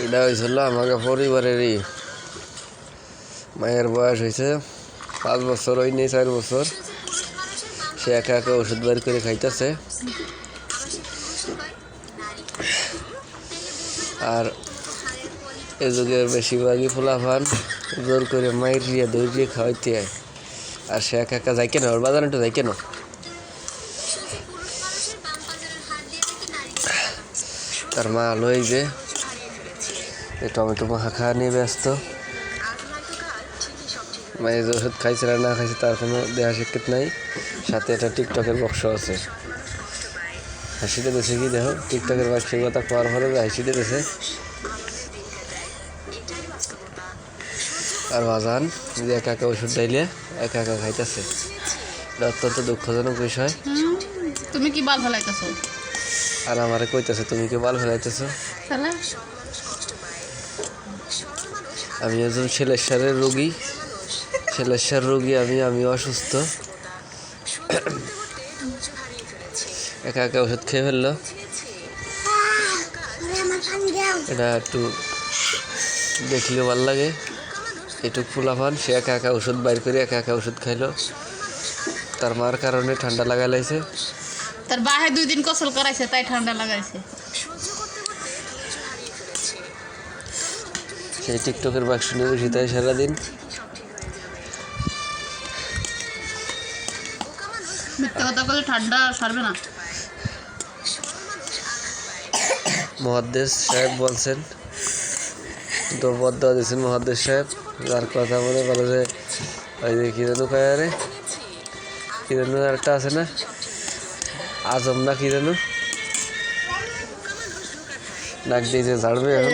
এটা হয়েছিল আমাকে পরিবারেরই মায়ের বয়স হয়েছে 5 বছর, ওই নেই 4 বছর। সে একা একা ওষুধ বের করে খাইতেছে। আর এ যুগের বেশিরভাগই ফুলাফান জোর করে মায়ের দিয়ে দই দিয়ে খাওয়াইতে হয়। আর সে একা একা যাই কেন, ওর বাজারে একটু যাই কেন। তার মা লই যে টমেটো মাখা খাওয়া নিয়ে ব্যস্ত। মায়ের যে ওষুধ খাইছে না খাইছে তার কোনো দেহা শিক্ষিত নাই। সাথে একটা টিকটকের বক্স আছে। হাসিতে দেশে কি দেখো, টিকটকের বাক্সের কথা পাওয়ার পরে হাসিতে দেশে। আর বাজান যদি একা একা ওষুধ ডাইলে একা একা খাইতেছে, এটা অত্যন্ত দুঃখজনক বিষয়। তুমি কি বাল ফেলাইতেছো? আর আমারে কইতেছে তুমি কি বাল ফেলাইতেছো। আমি একজন সেলেশ্বরের রোগী, সেলেশ্বর রোগী। আমি অসুস্থ। একা একা ওষুধ খেয়ে ফেললো। এটা একটু দেখলেও ভাল লাগে। এটুক ফুলাফান সে একা একা ওষুধ বাইর করে একা একা ওষুধ খাইলো। তার মার কারণে ঠান্ডা লাগা লাইছে। তার বাহে 2 দিন গোসল করাইছে তাই ঠান্ডা লাগাইছে। সেই টিকটকের বাক্স নিয়ে বসে তাই সারাদিন। মিথ্যা কথা বলে ঠান্ডা সারবে না। মহাদ্দেশ সাহেব বলছেন, তো বদয়া দিয়েছেন মহাদ্দেশ সাহেব। যার কথা মনে বলে যে ওই যে কী যেন কায়ারে, কী যেন একটা আছে না, আজম না কী যেন, নাক দিয়ে যে ঝাড়বে এখন।